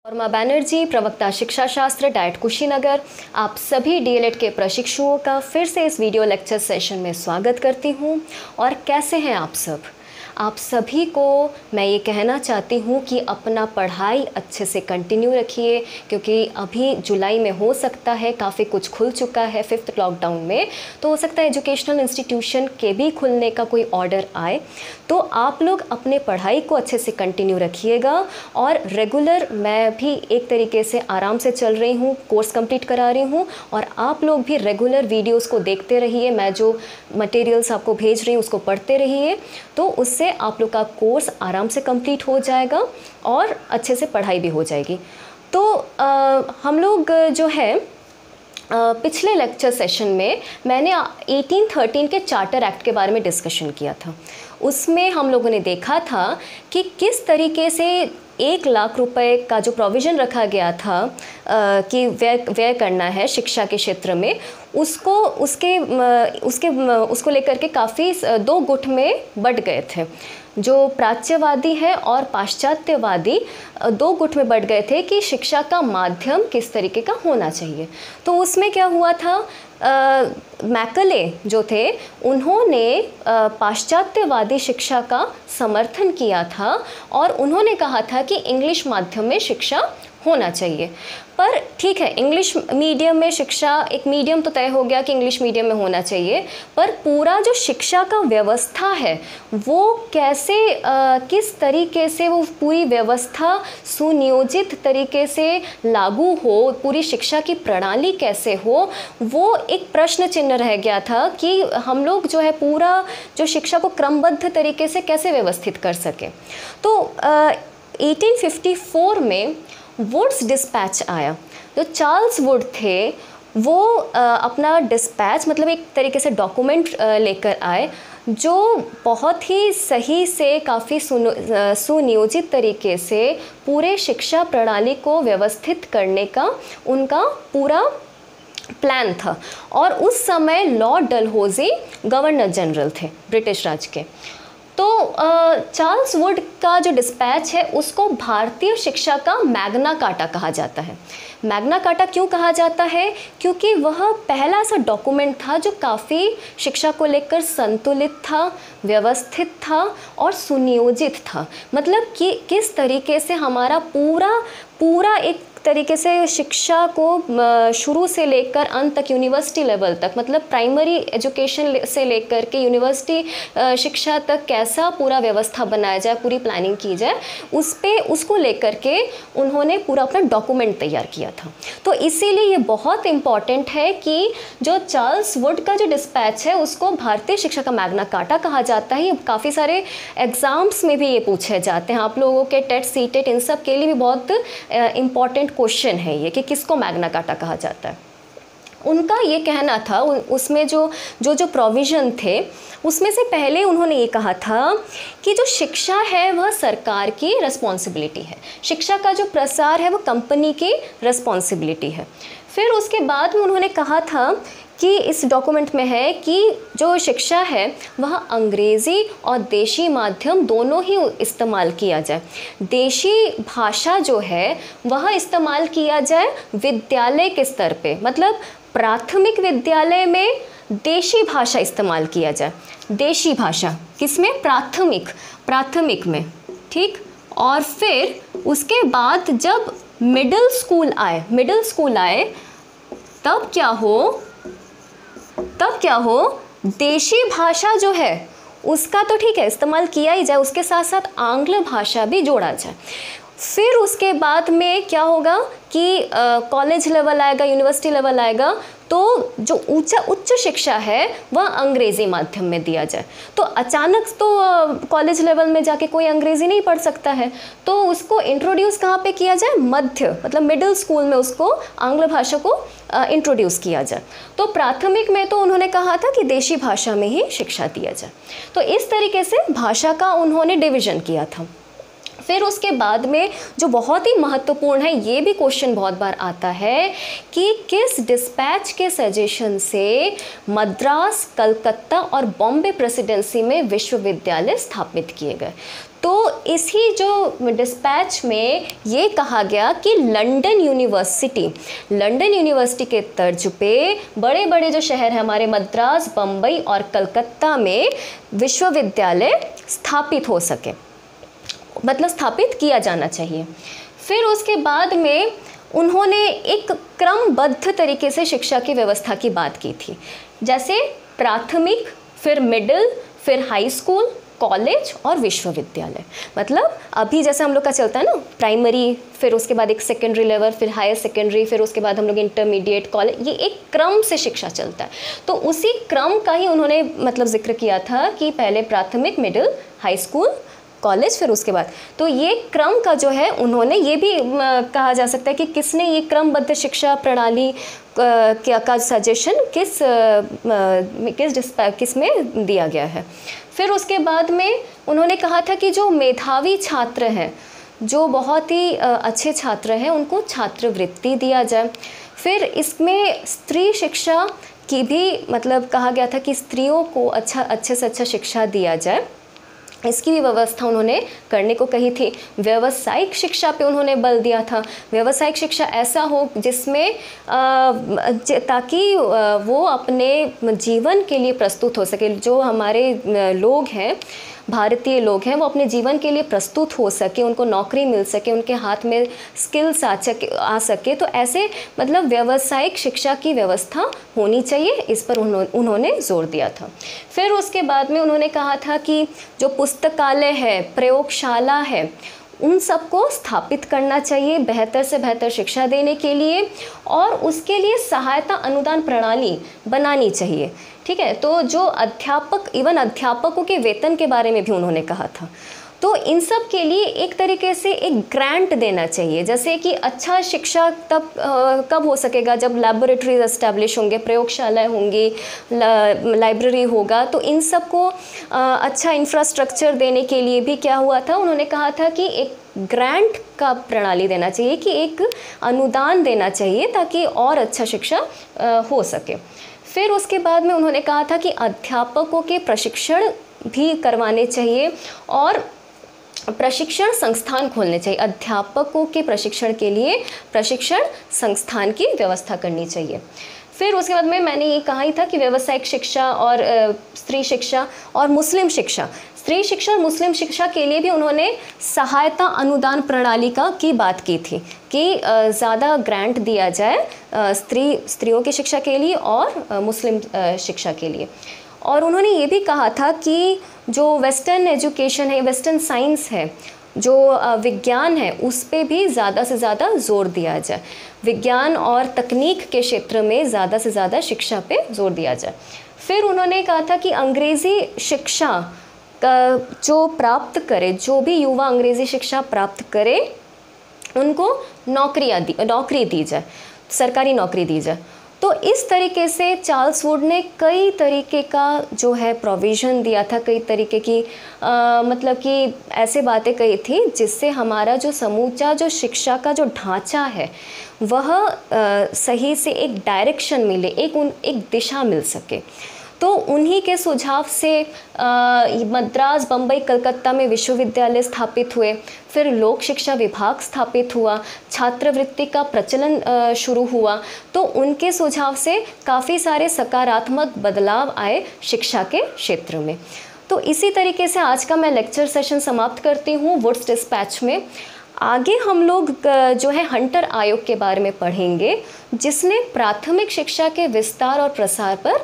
औरमा बैनर्जी, प्रवक्ता शिक्षा शास्त्र, डाइट कुशीनगर, आप सभी डीएलएड के प्रशिक्षुओं का फिर से इस वीडियो लेक्चर सेशन में स्वागत करती हूँ। और कैसे हैं आप सब? आप सभी को मैं ये कहना चाहती हूँ कि अपना पढ़ाई अच्छे से कंटिन्यू रखिए, क्योंकि अभी जुलाई में हो सकता है काफ़ी कुछ खुल चुका है 5th लॉकडाउन में, तो हो सकता है एजुकेशनल इंस्टीट्यूशन के भी खुलने का कोई ऑर्डर आए। तो आप लोग अपने पढ़ाई को अच्छे से कंटिन्यू रखिएगा और रेगुलर, मैं भी एक तरीके से आराम से चल रही हूँ, कोर्स कंप्लीट करा रही हूँ, और आप लोग भी रेगुलर वीडियोस को देखते रहिए। मैं जो मटेरियल्स आपको भेज रही हूँ उसको पढ़ते रहिए, तो उससे आप लोग का कोर्स आराम से कंप्लीट हो जाएगा और अच्छे से पढ़ाई भी हो जाएगी। तो हम लोग जो है पिछले लेक्चर सेशन में मैंने 1813 के चार्टर एक्ट के बारे में डिस्कशन किया था। उसमें हम लोगों ने देखा था कि किस तरीके से 1 लाख रुपए का जो प्रोविज़न रखा गया था कि व्यय करना है शिक्षा के क्षेत्र में, उसको लेकर के काफ़ी 2 गुट में बँट गए थे। जो प्राच्यवादी है और पाश्चात्यवादी 2 गुट में बढ़ गए थे कि शिक्षा का माध्यम किस तरीके का होना चाहिए। तो उसमें क्या हुआ था, मैकले जो थे उन्होंने पाश्चात्यवादी शिक्षा का समर्थन किया था और उन्होंने कहा था कि इंग्लिश माध्यम में शिक्षा होना चाहिए। पर ठीक है, इंग्लिश मीडियम में शिक्षा, एक मीडियम तो तय हो गया कि इंग्लिश मीडियम में होना चाहिए, पर पूरा जो शिक्षा का व्यवस्था है वो कैसे किस तरीके से वो पूरी व्यवस्था सुनियोजित तरीके से लागू हो, पूरी शिक्षा की प्रणाली कैसे हो, वो एक प्रश्न चिन्ह रह गया था कि हम लोग जो है पूरा जो शिक्षा को क्रमबद्ध तरीके से कैसे व्यवस्थित कर सकें। तो 1854 में वुड्स डिस्पैच आया। जो चार्ल्स वुड थे वो अपना डिस्पैच, मतलब एक तरीके से डॉक्यूमेंट लेकर आए जो बहुत ही सही से, काफ़ी सुनियोजित तरीके से पूरे शिक्षा प्रणाली को व्यवस्थित करने का उनका पूरा प्लान था। और उस समय लॉर्ड डलहौजी गवर्नर जनरल थे ब्रिटिश राज के। तो चार्ल्स वुड का जो डिस्पैच है उसको भारतीय शिक्षा का मैग्ना कार्टा कहा जाता है। मैग्ना कार्टा क्यों कहा जाता है? क्योंकि वह पहला सा डॉक्यूमेंट था जो काफ़ी शिक्षा को लेकर संतुलित था, व्यवस्थित था और सुनियोजित था। मतलब कि किस तरीके से हमारा पूरा एक तरीके से शिक्षा को शुरू से लेकर अंत तक, यूनिवर्सिटी लेवल तक, मतलब प्राइमरी एजुकेशन से लेकर के यूनिवर्सिटी शिक्षा तक कैसा पूरा व्यवस्था बनाया जाए, पूरी प्लानिंग की जाए, उसको लेकर के उन्होंने पूरा अपना डॉक्यूमेंट तैयार किया था। तो इसीलिए ये बहुत इम्पॉर्टेंट है कि जो चार्ल्स वुड का जो डिस्पैच है उसको भारतीय शिक्षा का मैग्ना कार्टा कहा जाता है। ये काफ़ी सारे एग्ज़ाम्स में भी ये पूछे जाते हैं, आप लोगों के टेट, सीटेट, इन सब के लिए भी बहुत इम्पॉर्टेंट क्वेश्चन है ये कि किसको मैग्ना कार्टा कहा जाता है। उनका ये कहना था, उसमें जो प्रोविज़न थे उसमें से पहले उन्होंने ये कहा था कि जो शिक्षा है वह सरकार की रिस्पॉन्सिबिलिटी है, शिक्षा का जो प्रसार है वो कंपनी की रिस्पॉन्सिबिलिटी है। फिर उसके बाद में उन्होंने कहा था कि इस डॉक्यूमेंट में है कि जो शिक्षा है वह अंग्रेज़ी और देशी माध्यम दोनों ही इस्तेमाल किया जाए। देशी भाषा जो है वह इस्तेमाल किया जाए विद्यालय के स्तर पे, मतलब प्राथमिक विद्यालय में देशी भाषा इस्तेमाल किया जाए। देशी भाषा किसमें? प्राथमिक में, ठीक। और फिर उसके बाद जब मिडिल स्कूल आए तब क्या हो, देशी भाषा जो है उसका तो ठीक है इस्तेमाल किया ही जाए, उसके साथ साथ आंग्ल भाषा भी जोड़ा जाए। फिर उसके बाद में क्या होगा कि कॉलेज लेवल आएगा, यूनिवर्सिटी लेवल आएगा, तो जो उच्च शिक्षा है वह अंग्रेज़ी माध्यम में दिया जाए। तो अचानक तो कॉलेज लेवल में जाके कोई अंग्रेज़ी नहीं पढ़ सकता है, तो उसको इंट्रोड्यूस कहाँ पे किया जाए? मतलब मिडिल स्कूल में उसको आंग्ल भाषा को इंट्रोड्यूस किया जाए। तो प्राथमिक में तो उन्होंने कहा था कि देशी भाषा में ही शिक्षा दिया जाए। तो इस तरीके से भाषा का उन्होंने डिवीज़न किया था। फिर उसके बाद में जो बहुत ही महत्वपूर्ण है, ये भी क्वेश्चन बहुत बार आता है कि किस डिस्पैच के सजेशन से मद्रास, कलकत्ता और बॉम्बे प्रेसिडेंसी में विश्वविद्यालय स्थापित किए गए। तो इसी जो डिस्पैच में ये कहा गया कि लंदन यूनिवर्सिटी के तर्ज पे बड़े बड़े जो शहर हैं हमारे मद्रास, बम्बई और कलकत्ता में विश्वविद्यालय स्थापित हो सके, मतलब स्थापित किया जाना चाहिए। फिर उसके बाद में उन्होंने एक क्रमबद्ध तरीके से शिक्षा की व्यवस्था की बात की थी, जैसे प्राथमिक, फिर मिडिल, फिर हाई स्कूल, कॉलेज और विश्वविद्यालय। मतलब अभी जैसे हम लोग का चलता है ना, प्राइमरी, फिर उसके बाद एक सेकेंडरी लेवल, फिर हायर सेकेंडरी, फिर उसके बाद हम लोग इंटरमीडिएट, कॉलेज, ये एक क्रम से शिक्षा चलता है। तो उसी क्रम का ही उन्होंने मतलब जिक्र किया था कि पहले प्राथमिक, मिडिल, हाई स्कूल, कॉलेज, फिर उसके बाद। तो ये क्रम का जो है उन्होंने ये भी कहा जा सकता है कि किसने ये क्रमबद्ध शिक्षा प्रणाली का सजेशन किस में दिया गया है। फिर उसके बाद में उन्होंने कहा था कि जो मेधावी छात्र हैं, जो बहुत ही अच्छे छात्र हैं, उनको छात्रवृत्ति दिया जाए। फिर इसमें स्त्री शिक्षा की भी मतलब कहा गया था कि स्त्रियों को अच्छे से अच्छा शिक्षा दिया जाए, इसकी भी व्यवस्था उन्होंने करने को कही थी। व्यावसायिक शिक्षा पे उन्होंने बल दिया था। व्यावसायिक शिक्षा ऐसा हो जिसमें ताकि वो अपने जीवन के लिए प्रस्तुत हो सके, जो हमारे लोग हैं, भारतीय लोग हैं, वो अपने जीवन के लिए प्रस्तुत हो सके, उनको नौकरी मिल सके, उनके हाथ में स्किल्स आ सके। तो ऐसे मतलब व्यावसायिक शिक्षा की व्यवस्था होनी चाहिए, इस पर उन्होंने जोर दिया था। फिर उसके बाद में उन्होंने कहा था कि जो पुस्तकालय है, प्रयोगशाला है, उन सबको स्थापित करना चाहिए बेहतर से बेहतर शिक्षा देने के लिए, और उसके लिए सहायता अनुदान प्रणाली बनानी चाहिए। ठीक है, तो जो अध्यापकों के वेतन के बारे में भी उन्होंने कहा था। तो इन सब के लिए एक तरीके से एक ग्रांट देना चाहिए, जैसे कि अच्छा शिक्षा तब कब हो सकेगा जब लैबोरेटरीज एस्टैब्लिश होंगे, प्रयोगशालाएं होंगी, लाइब्रेरी होगा। तो इन सब को अच्छा इंफ्रास्ट्रक्चर देने के लिए भी क्या हुआ था, उन्होंने कहा था कि एक ग्रांट का प्रणाली देना चाहिए, कि एक अनुदान देना चाहिए ताकि और अच्छा शिक्षा हो सके। फिर उसके बाद में उन्होंने कहा था कि अध्यापकों के प्रशिक्षण भी करवाने चाहिए और प्रशिक्षण संस्थान खोलने चाहिए। अध्यापकों के प्रशिक्षण के लिए प्रशिक्षण संस्थान की व्यवस्था करनी चाहिए। फिर उसके बाद में मैंने ये कहा ही था कि व्यावसायिक शिक्षा और स्त्री शिक्षा और मुस्लिम शिक्षा, स्त्री शिक्षा और मुस्लिम शिक्षा के लिए भी उन्होंने सहायता अनुदान प्रणाली की बात की थी कि ज़्यादा ग्रांट दिया जाए स्त्रियों की शिक्षा के लिए और मुस्लिम शिक्षा के लिए। और उन्होंने ये भी कहा था कि जो वेस्टर्न एजुकेशन है, वेस्टर्न साइंस है, जो विज्ञान है, उस पे भी ज़्यादा से ज़्यादा जोर दिया जाए। विज्ञान और तकनीक के क्षेत्र में ज़्यादा से ज़्यादा शिक्षा पे जोर दिया जाए। फिर उन्होंने कहा था कि अंग्रेज़ी शिक्षा का जो प्राप्त करे, जो भी युवा अंग्रेज़ी शिक्षा प्राप्त करे, उनको नौकरी दी जाए, सरकारी नौकरी दी जाए। तो इस तरीके से चार्ल्स वुड ने कई तरीके का जो है प्रोविज़न दिया था, कई तरीके की मतलब कि ऐसे बातें कही थी जिससे हमारा जो समूचा जो शिक्षा का जो ढांचा है वह सही से एक डायरेक्शन मिले, एक दिशा मिल सके। तो उन्हीं के सुझाव से मद्रास, बम्बई, कलकत्ता में विश्वविद्यालय स्थापित हुए। फिर लोक शिक्षा विभाग स्थापित हुआ, छात्रवृत्ति का प्रचलन शुरू हुआ। तो उनके सुझाव से काफ़ी सारे सकारात्मक बदलाव आए शिक्षा के क्षेत्र में। तो इसी तरीके से आज का मैं लेक्चर सेशन समाप्त करती हूँ वुड्स डिस्पैच में। आगे हम लोग जो है हंटर आयोग के बारे में पढ़ेंगे, जिसने प्राथमिक शिक्षा के विस्तार और प्रसार पर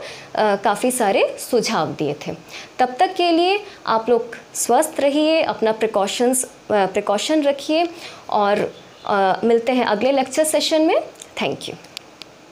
काफ़ी सारे सुझाव दिए थे। तब तक के लिए आप लोग स्वस्थ रहिए, अपना प्रिकॉशन रखिए और मिलते हैं अगले लेक्चर सेशन में। Thank you.